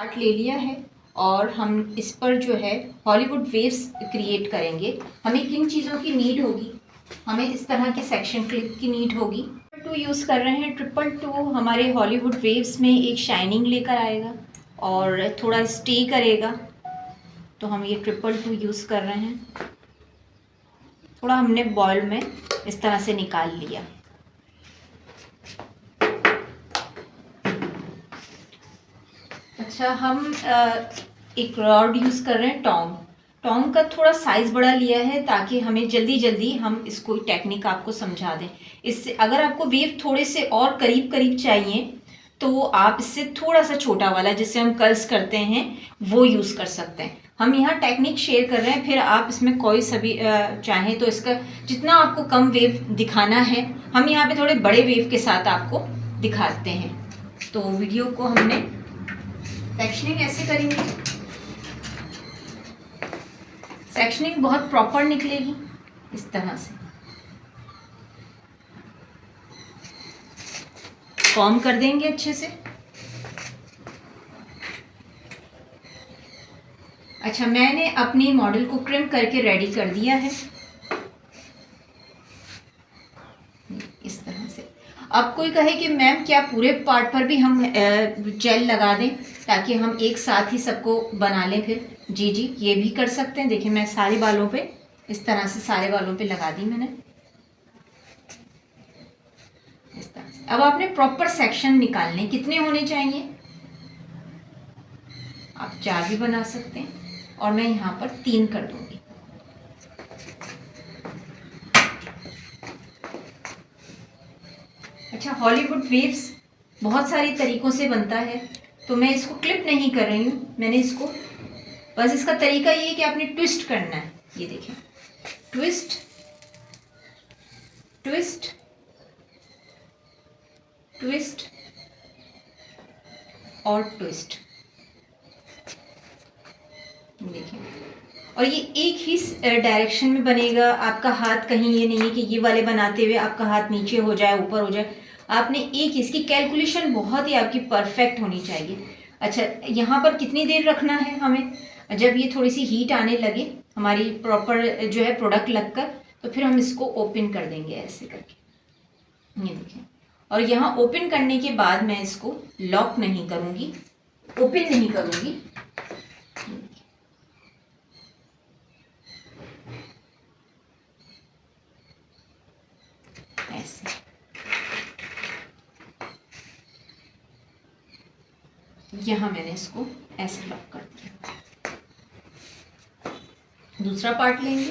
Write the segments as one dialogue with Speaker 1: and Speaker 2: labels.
Speaker 1: Part ले लिया है और हम इस पर जो है हॉलीवुड वेव्स क्रिएट करेंगे। हमें किन चीज़ों की नीड होगी? हमें इस तरह के सेक्शन क्लिप की नीड होगी। 2 यूज़ कर रहे हैं। 222 हमारे हॉलीवुड वेव्स में एक शाइनिंग लेकर आएगा और थोड़ा स्टे करेगा, तो हम ये 222 यूज़ कर रहे हैं। थोड़ा हमने बॉल में इस तरह से निकाल लिया। अच्छा, हम एक रॉड यूज़ कर रहे हैं, टोंग। टोंग का थोड़ा साइज़ बड़ा लिया है ताकि हमें जल्दी जल्दी हम इसको टेक्निक आपको समझा दें। इससे अगर आपको वेव थोड़े से और करीब करीब चाहिए तो आप इससे थोड़ा सा छोटा वाला जिससे हम कर्ल्स करते हैं वो यूज़ कर सकते हैं। हम यहाँ टेक्निक शेयर कर रहे हैं, फिर आप इसमें कोई सभी चाहें तो इसका जितना आपको कम वेव दिखाना है, हम यहाँ पे थोड़े बड़े वेव के साथ आपको दिखाते हैं। तो वीडियो को हमने सेक्शनिंग ऐसे करेंगे। सेक्शनिंग बहुत प्रॉपर निकलेगी इस तरह से। कॉम कर देंगे अच्छे से। अच्छा, मैंने अपनी मॉडल को क्रिम करके रेडी कर दिया है इस तरह से। अब कोई कहे कि मैम क्या पूरे पार्ट पर भी हम जेल लगा दें ताकि हम एक साथ ही सबको बना लें फिर? जी जी, ये भी कर सकते हैं। देखिए, मैं सारे बालों पे इस तरह से सारे बालों पे लगा दी मैंने इस तरह से। अब आपने प्रॉपर सेक्शन निकालने कितने होने चाहिए? आप 4 भी बना सकते हैं और मैं यहाँ पर 3 कर दूंगी। अच्छा, हॉलीवुड वेव्स बहुत सारी तरीकों से बनता है, तो मैं इसको क्लिप नहीं कर रही हूँ। मैंने इसको बस, इसका तरीका ये है कि आपने ट्विस्ट करना है। ये देखें, ट्विस्ट ट्विस्ट ट्विस्ट और ट्विस्ट। देखिए, और ये एक ही डायरेक्शन में बनेगा। आपका हाथ कहीं ये नहीं है कि ये वाले बनाते हुए आपका हाथ नीचे हो जाए ऊपर हो जाए। आपने एक, इसकी कैलकुलेशन बहुत ही आपकी परफेक्ट होनी चाहिए। अच्छा, यहाँ पर कितनी देर रखना है हमें? जब ये थोड़ी सी हीट आने लगे हमारी प्रॉपर जो है प्रोडक्ट लगकर, तो फिर हम इसको ओपन कर देंगे ऐसे करके। ये देखिए, और यहाँ ओपन करने के बाद मैं इसको लॉक नहीं करूँगी, ओपन नहीं करूँगी। ऐसे यहाँ मैंने इसको ऐसे लॉक कर दिया। दूसरा पार्ट लेंगे।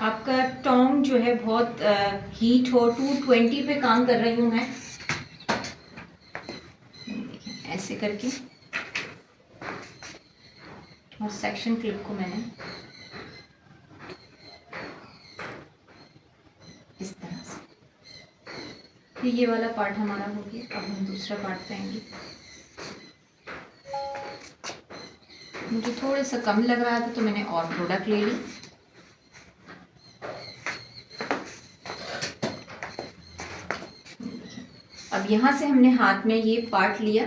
Speaker 1: आपका टोंग जो है बहुत हीट हो, 220 पे काम कर रही हूँ मैं ऐसे करके। और सेक्शन क्लिप को मैंने इस तरह से। फिर ये वाला पार्ट हमारा हो गया। अब हम दूसरा पार्ट पाएंगे। मुझे थोड़ा सा कम लग रहा था तो मैंने और प्रोडक्ट ले ली। अब यहाँ से हमने हाथ में ये पार्ट लिया।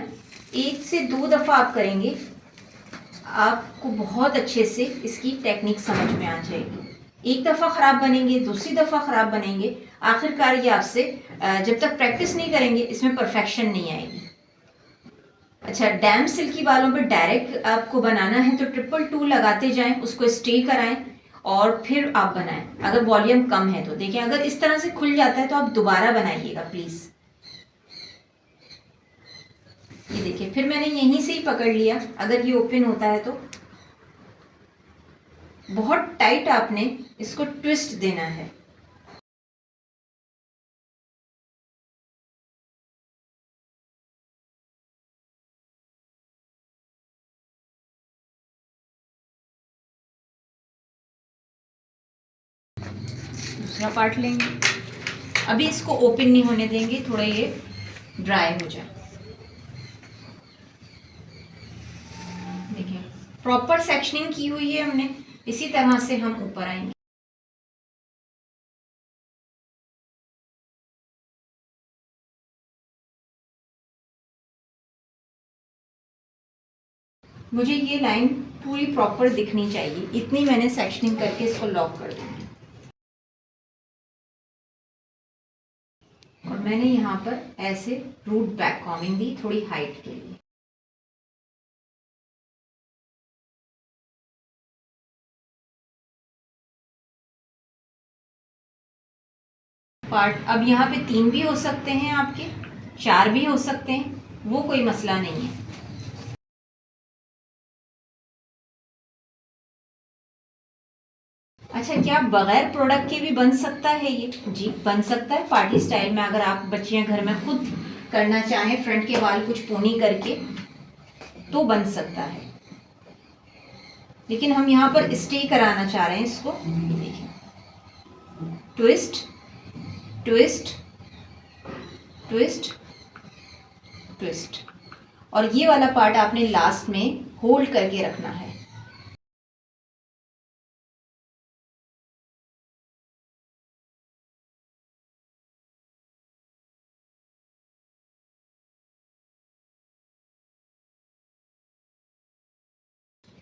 Speaker 1: 1 से 2 दफ़ा आप करेंगे, आपको बहुत अच्छे से इसकी टेक्निक समझ में आ जाएगी। एक दफ़ा ख़राब बनेंगे, दूसरी दफ़ा ख़राब बनेंगे, आखिरकार ये आपसे जब तक प्रैक्टिस नहीं करेंगे इसमें परफेक्शन नहीं आएगी। अच्छा, डैम सिल्की बालों पे डायरेक्ट आपको बनाना है तो 222 लगाते जाएं, उसको स्टे कराएं और फिर आप बनाएं। अगर वॉल्यूम कम है तो देखिए, अगर इस तरह से खुल जाता है तो आप दोबारा बनाइएगा प्लीज़। ये देखिए, फिर मैंने यहीं से ही पकड़ लिया। अगर ये ओपन होता है तो बहुत टाइट आपने इसको ट्विस्ट देना है। दूसरा पार्ट लेंगे। अभी इसको ओपन नहीं होने देंगे, थोड़ा ये ड्राई हो जाए। प्रॉपर सेक्शनिंग की हुई है हमने, इसी तरह से हम ऊपर आएंगे। मुझे ये लाइन पूरी प्रॉपर दिखनी चाहिए, इतनी मैंने सेक्शनिंग करके इसको लॉक कर दूंगी। और मैंने यहाँ पर ऐसे रूट बैक कॉमिंग दी थोड़ी हाइट के लिए। पार्ट अब यहाँ पे 3 भी हो सकते हैं, आपके 4 भी हो सकते हैं, वो कोई मसला नहीं है। अच्छा, क्या बगैर प्रोडक्ट के भी बन सकता है ये? जी बन सकता है, पार्टी स्टाइल में अगर आप बच्चियां घर में खुद करना चाहें, फ्रंट के बाल कुछ पोनी करके, तो बन सकता है। लेकिन हम यहाँ पर स्टे कराना चाह रहे हैं इसको। देखिए, ट्विस्ट ट्विस्ट ट्विस्ट ट्विस्ट, और ये वाला पार्ट आपने लास्ट में होल्ड करके रखना है।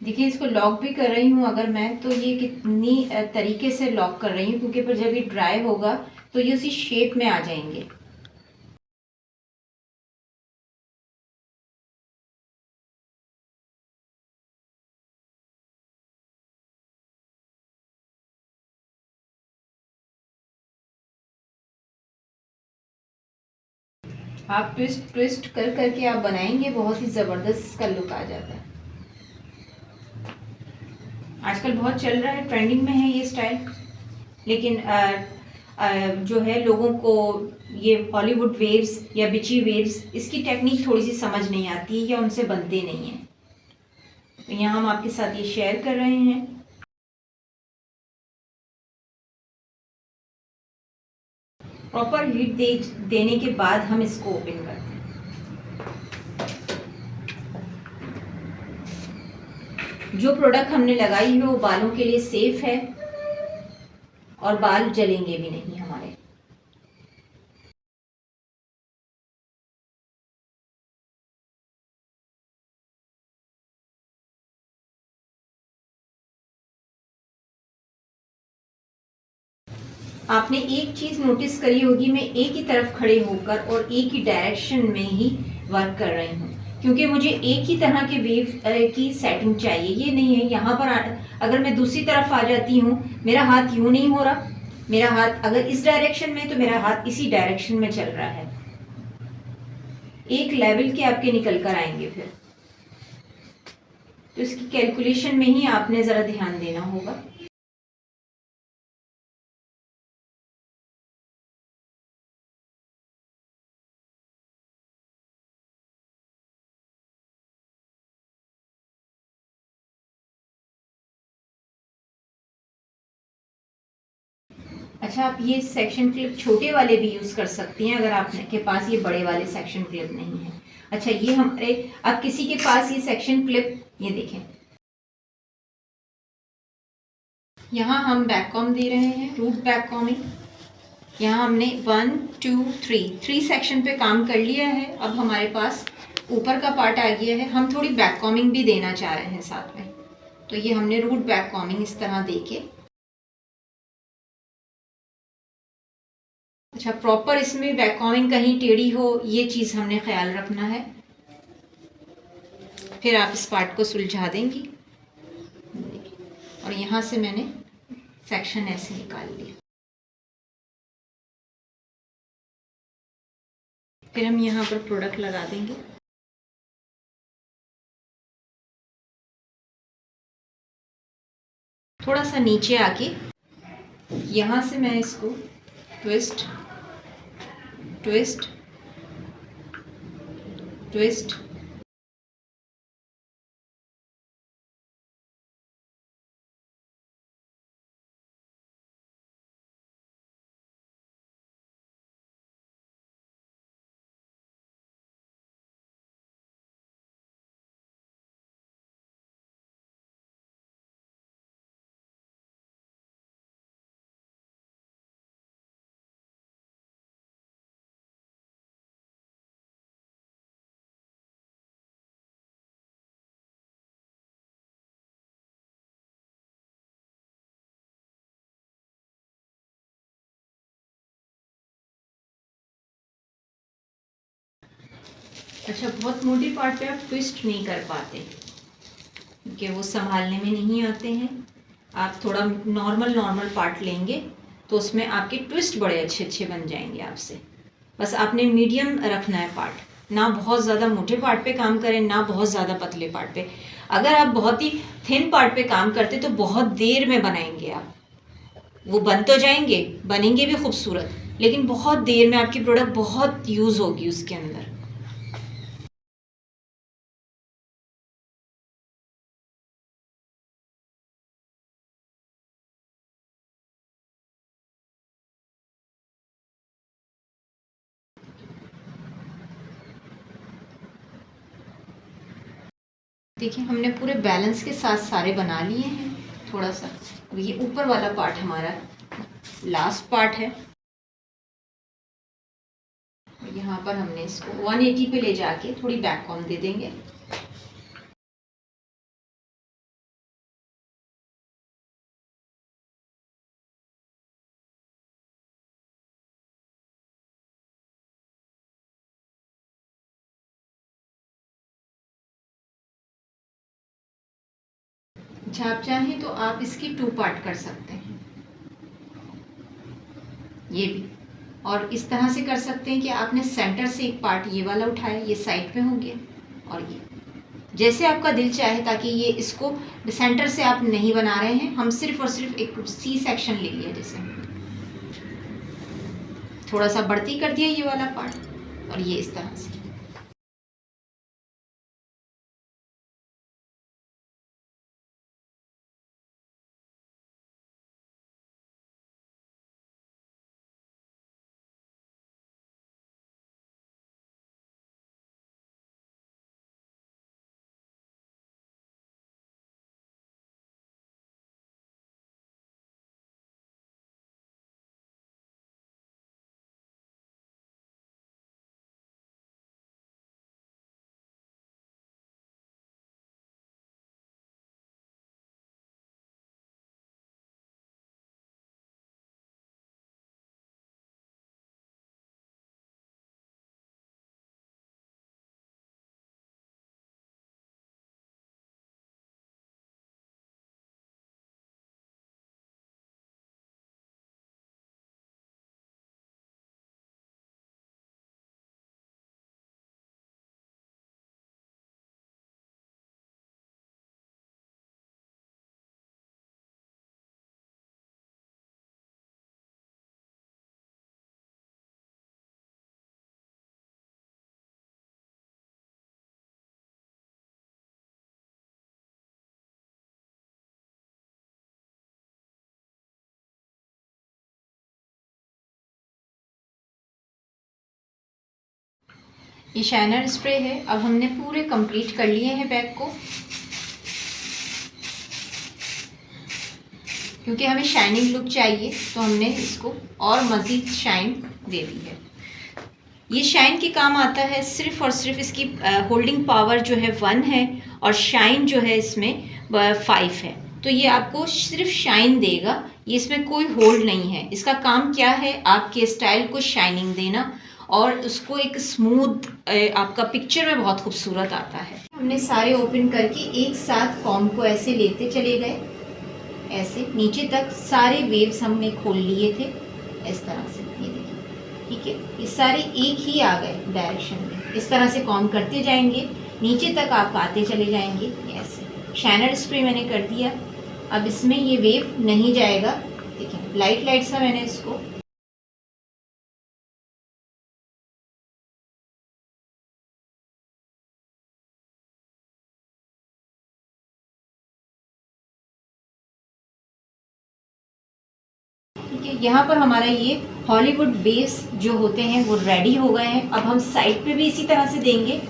Speaker 1: देखिए, इसको लॉक भी कर रही हूँ अगर मैं, तो ये कितनी तरीके से लॉक कर रही हूँ, क्योंकि फिर जब ये ड्राई होगा तो ये उसी शेप में आ जाएंगे। आप ट्विस्ट ट्विस्ट कर करके आप बनाएंगे, बहुत ही ज़बरदस्त इसका लुक आ जाता है। आजकल बहुत चल रहा है, ट्रेंडिंग में है ये स्टाइल। लेकिन जो है लोगों को ये हॉलीवुड वेव्स या बिची वेव्स, इसकी टेक्निक थोड़ी सी समझ नहीं आती है या उनसे बनते नहीं हैं। तो यहाँ हम आपके साथ ये शेयर कर रहे हैं। प्रॉपर हीट देने के बाद हम इसको ओपन करते हैं। जो प्रोडक्ट हमने लगाई है वो बालों के लिए सेफ है और बाल जलेंगे भी नहीं हमारे। आपने एक चीज नोटिस करी होगी, मैं एक ही तरफ खड़े होकर और एक ही डायरेक्शन में ही वर्क कर रही हूँ, क्योंकि मुझे एक ही तरह के वेव की सेटिंग चाहिए। ये नहीं है यहाँ पर अगर मैं दूसरी तरफ आ जाती हूँ, मेरा हाथ यूं नहीं हो रहा, मेरा हाथ अगर इस डायरेक्शन में तो मेरा हाथ इसी डायरेक्शन में चल रहा है। एक लेवल के आपके निकल कर आएंगे फिर, तो इसकी कैलकुलेशन में ही आपने ज़रा ध्यान देना होगा। अच्छा, आप ये सेक्शन क्लिप छोटे वाले भी यूज़ कर सकती हैं अगर आपके पास ये बड़े वाले सेक्शन क्लिप नहीं है। अच्छा, ये हमारे, अब किसी के पास ये सेक्शन क्लिप, ये देखें, यहाँ हम बैक कॉम दे रहे हैं, रूट बैक कॉमिंग। यहाँ हमने 1 2 3 सेक्शन पे काम कर लिया है। अब हमारे पास ऊपर का पार्ट आ गया है, हम थोड़ी बैक कॉमिंग भी देना चाह रहे हैं साथ में। तो ये हमने रूट बैक कॉमिंग इस तरह दे के, अच्छा प्रॉपर इसमें बैक कॉमिंग कहीं टेढ़ी हो, ये चीज़ हमने ख्याल रखना है। फिर आप इस पार्ट को सुलझा देंगी। और यहाँ से मैंने सेक्शन ऐसे निकाल लिया। फिर हम यहाँ पर प्रोडक्ट लगा देंगे। थोड़ा सा नीचे आके यहाँ से मैं इसको ट्विस्ट ट्विस्ट ट्विस्ट अच्छा, बहुत मोटे पार्ट पे आप ट्विस्ट नहीं कर पाते क्योंकि वो संभालने में नहीं आते हैं। आप थोड़ा नॉर्मल नॉर्मल पार्ट लेंगे तो उसमें आपके ट्विस्ट बड़े अच्छे अच्छे बन जाएंगे आपसे। बस आपने मीडियम रखना है पार्ट, ना बहुत ज़्यादा मोटे पार्ट पे काम करें ना बहुत ज़्यादा पतले पार्ट पे। अगर आप बहुत ही थिन पार्ट पे काम करते तो बहुत देर में बनाएंगे आप, वो बन तो जाएंगे, बनेंगे भी खूबसूरत, लेकिन बहुत देर में आपकी प्रोडक्ट बहुत यूज़ होगी उसके अंदर। देखिए हमने पूरे बैलेंस के साथ सारे बना लिए हैं। थोड़ा सा ये ऊपर वाला पार्ट हमारा लास्ट पार्ट है। यहाँ पर हमने इसको 180 पे ले जाके थोड़ी बैक कॉम दे देंगे। अच्छा, आप चाहें तो आप इसकी 2 पार्ट कर सकते हैं, ये भी। और इस तरह से कर सकते हैं कि आपने सेंटर से एक पार्ट ये वाला उठाया, ये साइड पे हो गया, और ये जैसे आपका दिल चाहे, ताकि ये इसको सेंटर से आप नहीं बना रहे हैं, हम सिर्फ और सिर्फ एक सी सेक्शन ले लिया, जैसे थोड़ा सा बढ़ती कर दिया ये वाला पार्ट, और ये इस तरह से। ये शाइनर स्प्रे है। अब हमने पूरे कंप्लीट कर लिए हैं बैग को, क्योंकि हमें शाइनिंग लुक चाहिए तो हमने इसको और मज़ीद शाइन दे दी है। ये शाइन के काम आता है सिर्फ और सिर्फ इसकी होल्डिंग पावर जो है 1 है, और शाइन जो है इसमें 5 है। तो ये आपको सिर्फ शाइन देगा, ये इसमें कोई होल्ड नहीं है। इसका काम क्या है, आपके स्टाइल को शाइनिंग देना, और उसको एक स्मूथ आपका पिक्चर में बहुत खूबसूरत आता है। हमने सारे ओपन करके एक साथ कॉम को ऐसे लेते चले गए, ऐसे नीचे तक सारे वेव्स हमने खोल लिए थे इस तरह से, ये देखिए, ठीक है। ये सारे एक ही आ गए डायरेक्शन में, इस तरह से कॉम करते जाएंगे, नीचे तक आप आते चले जाएंगे ऐसे। शाइनर स्प्रे मैंने कर दिया, अब इसमें ये वेव नहीं जाएगा। देखिए लाइट लाइट सा मैंने इसको ठीक है। यहाँ पर हमारा ये हॉलीवुड वेव्स जो होते हैं वो रेडी हो गए हैं। अब हम साइड पे भी इसी तरह से देंगे।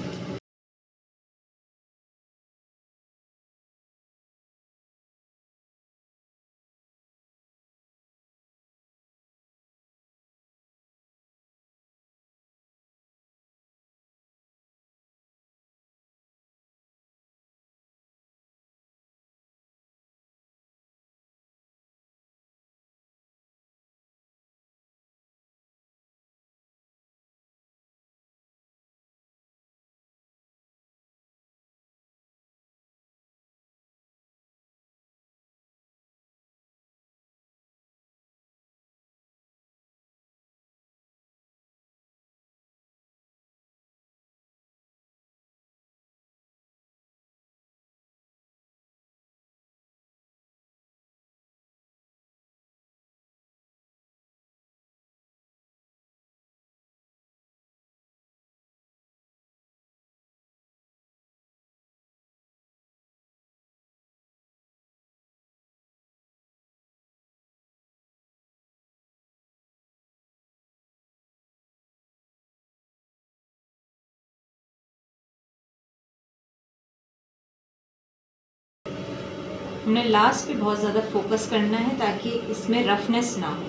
Speaker 1: हमने लास्ट पे बहुत ज़्यादा फोकस करना है ताकि इसमें रफनेस ना हो।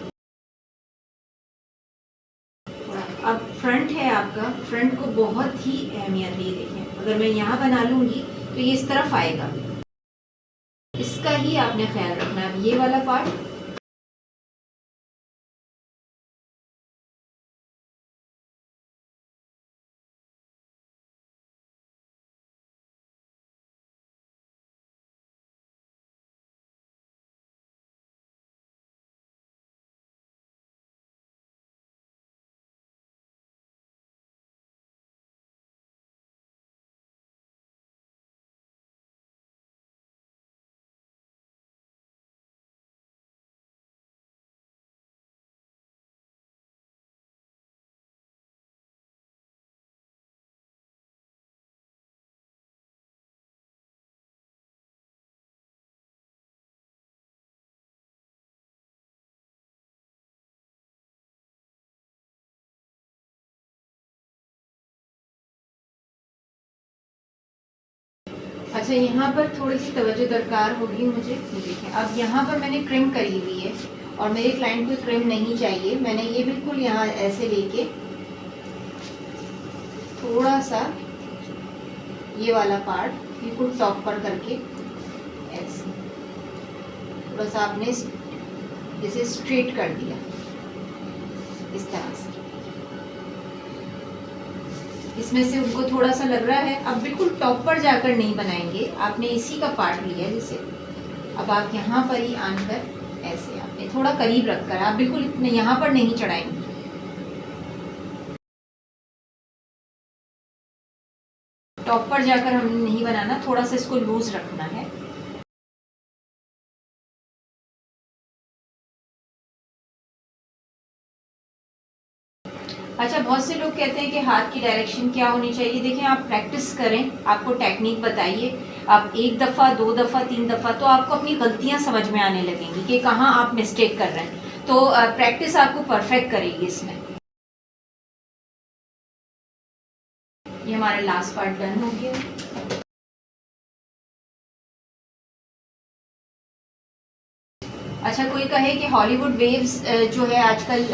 Speaker 1: अब फ्रंट है आपका, फ्रंट को बहुत ही अहमियत है। देखें, अगर मैं यहाँ बना लूँगी तो ये इस तरफ आएगा, इसका ही आपने ख्याल रखना है। अब ये वाला पार्ट अच्छा, यहाँ पर थोड़ी सी तवज्जो दरकार होगी मुझे। देखें, अब यहाँ पर मैंने क्रिम करी हुई है और मेरे क्लाइंट को क्रिम नहीं चाहिए। मैंने ये बिल्कुल यहाँ ऐसे लेके थोड़ा सा ये वाला पार्ट बिल्कुल टॉप पर करके ऐसे थोड़ा सा आपने जैसे स्ट्रेट कर दिया इस तरह से। इसमें से उनको थोड़ा सा लग रहा है, अब बिल्कुल टॉप पर जाकर नहीं बनाएंगे, आपने इसी का पार्ट लिया जैसे। अब आप यहाँ पर ही आकर ऐसे आपने थोड़ा करीब रखकर, आप बिल्कुल इतने यहाँ पर नहीं चढ़ाएंगे। टॉप पर जाकर हमने नहीं बनाना, थोड़ा सा इसको लूज रखना है। अच्छा, बहुत से लोग कहते हैं कि हाथ की डायरेक्शन क्या होनी चाहिए। देखें, आप प्रैक्टिस करें, आपको टेक्निक बताइए, आप 1 दफ़ा 2 दफ़ा 3 दफ़ा तो आपको अपनी गलतियां समझ में आने लगेंगी कि कहाँ आप मिस्टेक कर रहे हैं। तो प्रैक्टिस आपको परफेक्ट करेगी इसमें। ये हमारा लास्ट पार्ट डन हो गया। अच्छा, कोई कहे कि हॉलीवुड वेव्स जो है आजकल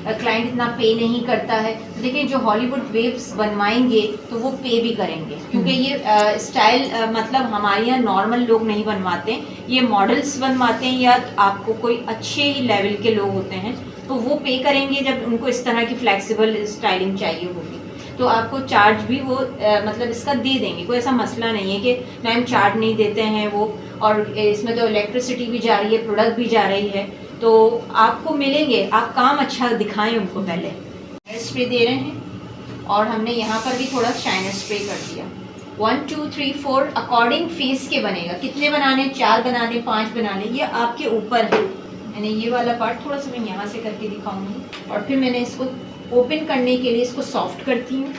Speaker 1: क्लाइंट इतना पे नहीं करता है। देखिए, जो हॉलीवुड वेव्स बनवाएंगे तो वो पे भी करेंगे, क्योंकि ये स्टाइल मतलब हमारे यहाँ नॉर्मल लोग नहीं बनवाते, ये मॉडल्स बनवाते हैं या आपको कोई अच्छे ही लेवल के लोग होते हैं तो वो पे करेंगे जब उनको इस तरह की फ्लेक्सिबल स्टाइलिंग चाहिए होगी। तो आपको चार्ज भी वो मतलब इसका दे देंगे, कोई ऐसा मसला नहीं है कि मैम चार्ज नहीं देते हैं वो। और इसमें तो इलेक्ट्रिसिटी भी जा रही है, प्रोडक्ट भी जा रही है, तो आपको मिलेंगे। आप काम अच्छा दिखाएं उनको। पहले स्प्रे दे रहे हैं और हमने यहाँ पर भी थोड़ा शाइनर स्प्रे कर दिया। 1 2 3 4 अकॉर्डिंग फेस के बनेगा। कितने बनाने, 4 बनाने, 5 बनाने, ये आपके ऊपर है। मैंने ये वाला पार्ट थोड़ा सा मैं यहाँ से करके दिखाऊंगी और फिर मैंने इसको ओपन करने के लिए इसको सॉफ्ट करती हूँ।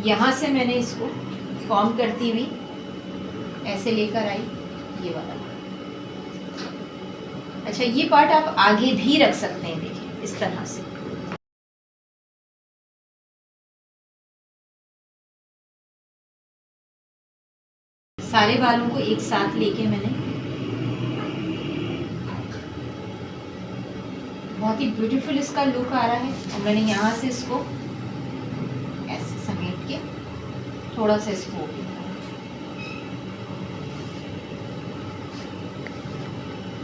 Speaker 1: यहाँ से मैंने इसको फॉर्म करती हुई ऐसे लेकर आई, ये वाला। अच्छा, ये पार्ट आप आगे भी रख सकते हैं, देखिए इस तरह से। सारे बालों को एक साथ लेके मैंने बहुत ही ब्यूटीफुल इसका लुक आ रहा है। और मैंने यहाँ से इसको ऐसे समेट के थोड़ा सा इसको ओपन किया।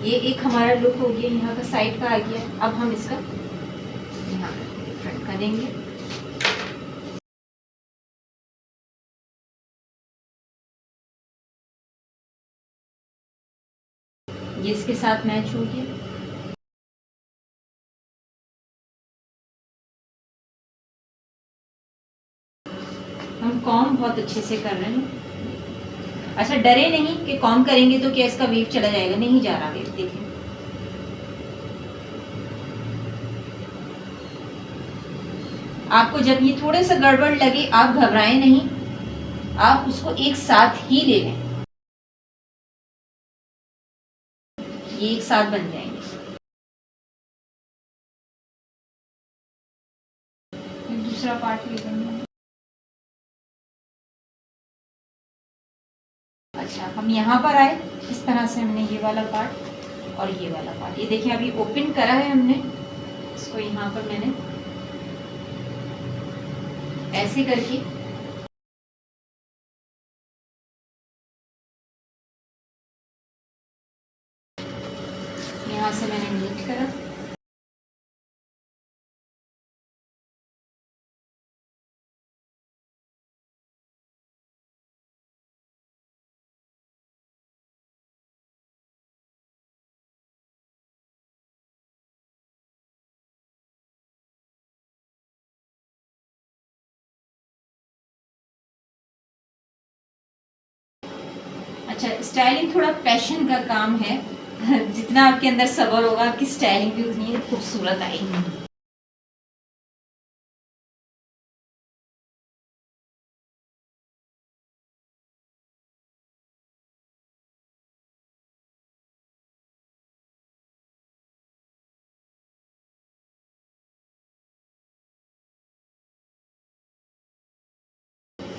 Speaker 1: ये एक हमारा लुक हो गया, यहाँ का साइड का आ गया। अब हम इसका यहाँ डिफरेंट करेंगे। ये इसके साथ मैच हो गया। हम कॉम बहुत अच्छे से कर रहे हैं। अच्छा, डरे नहीं कि कॉम करेंगे तो क्या इसका वेव चला जाएगा, नहीं जा रहा वेव। देखिए, आपको जब ये थोड़े सा गड़बड़ लगे आप घबराएं नहीं, आप उसको एक साथ ही ले लें, ये एक साथ बन जाएंगे। फिर दूसरा पार्ट ले लेंगे। अच्छा, हम यहाँ पर आए, इस तरह से हमने ये वाला पार्ट और ये वाला पार्ट, ये देखिए अभी ओपन करा है हमने इसको, यहाँ पर मैंने ऐसे करके यहाँ से मैंने नीट करा, अच्छा स्टाइलिंग थोड़ा पैशन का काम है जितना आपके अंदर सब्र होगा आपकी स्टाइलिंग भी उतनी खूबसूरत आएगी।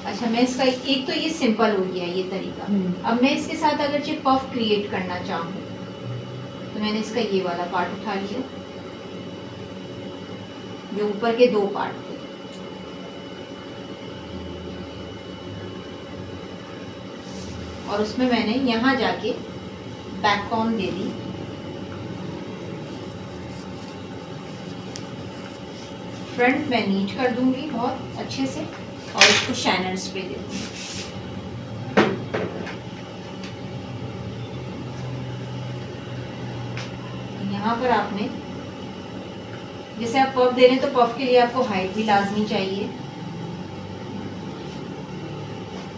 Speaker 1: अच्छा मैं इसका एक तो ये सिंपल हो गया ये तरीका। अब मैं इसके साथ अगर जो पफ क्रिएट करना चाहूँ तो मैंने इसका ये वाला पार्ट उठा लिया, जो ऊपर के दो पार्ट थे, और उसमें मैंने यहाँ जाके बैक कॉर्न दे दी, फ्रंट मैं नीट कर दूंगी बहुत अच्छे से और इसको शाइनर स्प्रे दे दूंगी। यहाँ पर आपने जैसे आप पफ दे रहे हैं तो पफ के लिए आपको हाइट भी लाजमी चाहिए।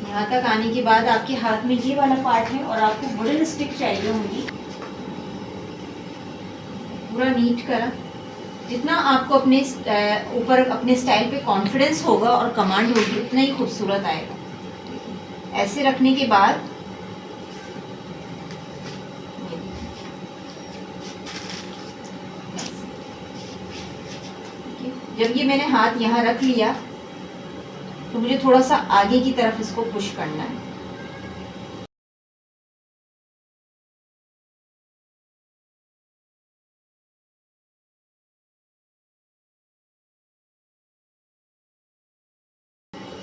Speaker 1: यहाँ तक आने के बाद आपके हाथ में ये वाला पार्ट है और आपको वुडन स्टिक चाहिए होंगी, पूरा नीट करा। जितना आपको अपने ऊपर अपने स्टाइल पे कॉन्फिडेंस होगा और कमांड होगी उतना ही खूबसूरत आएगा। ऐसे रखने के बाद जब ये मैंने हाथ यहाँ रख लिया तो मुझे थोड़ा सा आगे की तरफ इसको पुश करना है।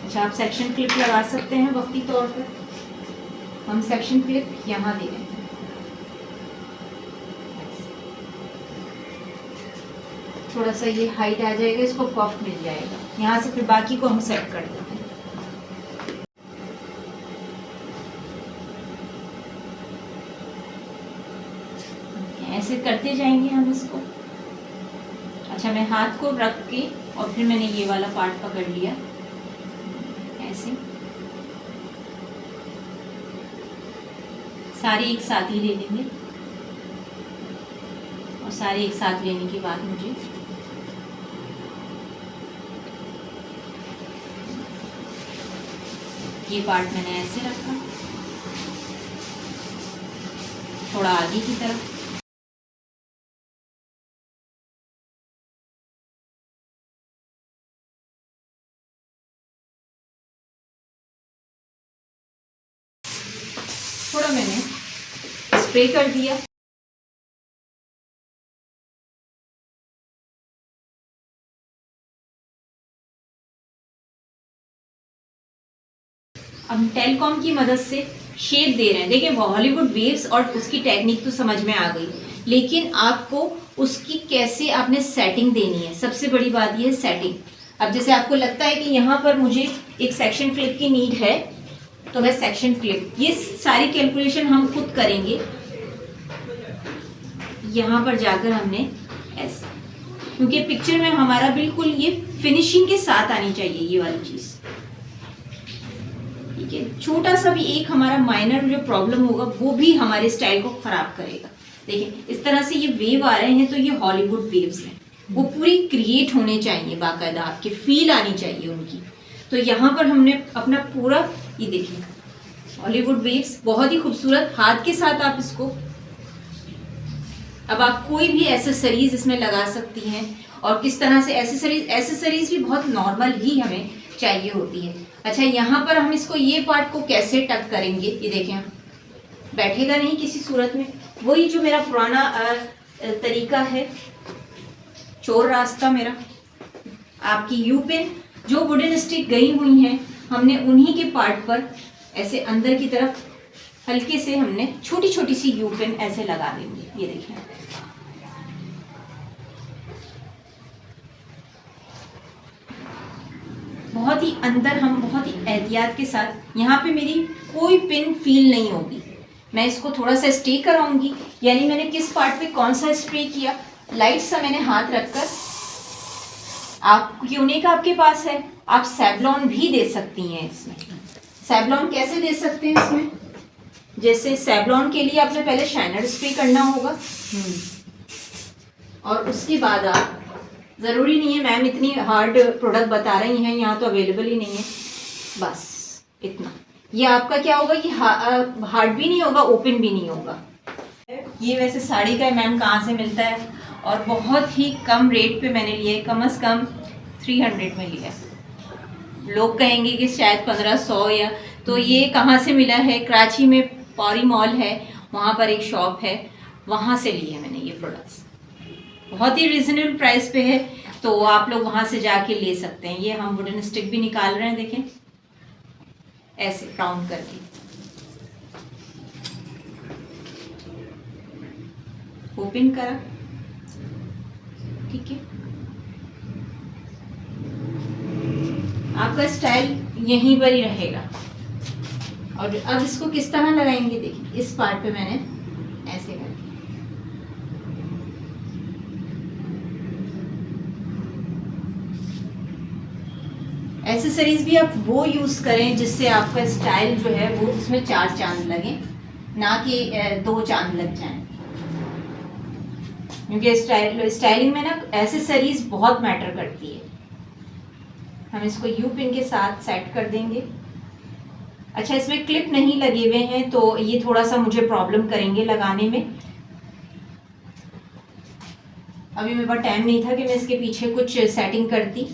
Speaker 1: अच्छा आप सेक्शन क्लिप लगा सकते हैं वक्ती तौर पर, हम सेक्शन क्लिप यहाँ दे रहे हैं। थोड़ा सा ये हाइट आ जाएगा, इसको पफ मिल जाएगा। यहाँ से फिर बाकी को हम सेट कर देते हैं। ऐसे करते जाएंगे हम इसको। अच्छा मैं हाथ को रख के और फिर मैंने ये वाला पार्ट पकड़ लिया ऐसे, सारे एक साथ ही ले लेंगे और सारे एक साथ लेने के बाद मुझे ये पार्ट मैंने ऐसे रखा थोड़ा आगे की तरफ, थोड़ा मैंने स्प्रे कर दिया। अब टेलकॉम की मदद से शेप दे रहे हैं। देखिए हॉलीवुड वेव्स और उसकी टेक्निक तो समझ में आ गई, लेकिन आपको उसकी कैसे आपने सेटिंग देनी है, सबसे बड़ी बात ये है सेटिंग। अब जैसे आपको लगता है कि यहाँ पर मुझे एक सेक्शन क्लिप की नीड है तो मैं सेक्शन क्लिप, ये सारी कैलकुलेशन हम खुद करेंगे। यहाँ पर जाकर हमने ऐसे, क्योंकि पिक्चर में हमारा बिल्कुल ये फिनिशिंग के साथ आनी चाहिए ये वाली चीज़। ठीक है, छोटा सा भी एक हमारा माइनर जो प्रॉब्लम होगा वो भी हमारे स्टाइल को खराब करेगा। देखिए इस तरह से ये वेव आ रहे हैं तो ये हॉलीवुड वेव्स हैं, वो पूरी क्रिएट होने चाहिए, बाकायदा आपके फील आनी चाहिए उनकी। तो यहाँ पर हमने अपना पूरा ये देखिए हॉलीवुड वेव्स बहुत ही खूबसूरत, हाथ के साथ आप इसको, अब आप कोई भी एसेसरीज इसमें लगा सकती हैं। और किस तरह से एसेसरीज भी बहुत नॉर्मल ही हमें चाहिए होती है। अच्छा यहाँ पर हम इसको ये पार्ट को कैसे टक करेंगे, ये देखें बैठेगा नहीं किसी सूरत में। वही जो मेरा पुराना तरीका है, चोर रास्ता मेरा। आपकी यू पिन जो वुडन स्टिक गई हुई हैं, हमने उन्हीं के पार्ट पर ऐसे अंदर की तरफ हल्के से हमने छोटी छोटी सी यू पिन ऐसे लगा देंगे। ये देखिए, बहुत ही अंदर हम बहुत ही एहतियात के साथ, यहाँ पे मेरी कोई पिन फील नहीं होगी। मैं इसको थोड़ा सा स्टे कराऊंगी, यानी मैंने किस पार्ट पे कौन सा स्प्रे किया, लाइट सा मैंने हाथ रखकर। आप क्यूनिक आपके पास है, आप सेवलॉन भी दे सकती हैं इसमें। सेवलॉन कैसे दे सकते हैं इसमें, जैसे सेवलॉन के लिए आपने पहले शाइनर स्प्रे करना होगा, और उसके बाद आप, ज़रूरी नहीं है मैम इतनी हार्ड प्रोडक्ट बता रही हैं, यहाँ तो अवेलेबल ही नहीं है, बस इतना। ये आपका क्या होगा, ये हार्ड भी नहीं होगा, ओपन भी नहीं होगा। ये वैसे साड़ी का मैम कहाँ से मिलता है, और बहुत ही कम रेट पे मैंने लिया है, कम से कम 300 में लिया है। लोग कहेंगे कि शायद 1500 या, तो ये कहाँ से मिला है, कराची में पौरी मॉल है, वहाँ पर एक शॉप है, वहाँ से लिए मैंने ये प्रोडक्ट्स। बहुत ही रीजनेबल प्राइस पे है, तो आप लोग वहाँ से जाके ले सकते हैं। ये हम वुडन स्टिक भी निकाल रहे हैं, देखें ऐसे राउंड करके, ओपन करा, ठीक है। आपका स्टाइल यहीं पर ही रहेगा। और अब इसको किस तरह लगाएंगे, देखिए इस पार्ट पे मैंने ऐसे करके, एक्सेसरीज भी आप वो यूज़ करें जिससे आपका स्टाइल जो है वो उसमें 4 चांद लगे, ना कि 2 चांद लग जाएं। क्योंकि स्टाइलिंग में ना एक्सेसरीज बहुत मैटर करती है। हम इसको यू पिन के साथ सेट कर देंगे। अच्छा, इसमें क्लिप नहीं लगे हुए हैं तो ये थोड़ा सा मुझे प्रॉब्लम करेंगे लगाने में। अभी मेरे पास टाइम नहीं था कि मैं इसके पीछे कुछ सेटिंग करती,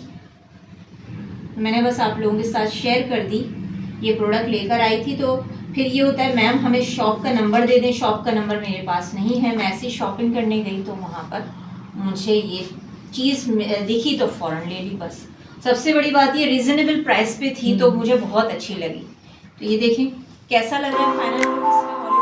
Speaker 1: मैंने बस आप लोगों के साथ शेयर कर दी। ये प्रोडक्ट लेकर आई थी, तो फिर ये होता है मैम हमें शॉप का नंबर दे दें, शॉप का नंबर मेरे पास नहीं है। मैं ऐसी शॉपिंग करने गई तो वहाँ पर मुझे ये चीज़ दिखी तो फ़ौरन ले ली बस। सबसे बड़ी बात ये रीज़नेबल प्राइस पे थी, तो मुझे बहुत अच्छी लगी। तो ये देखें कैसा लग रहा है फाइनल लुक इसका।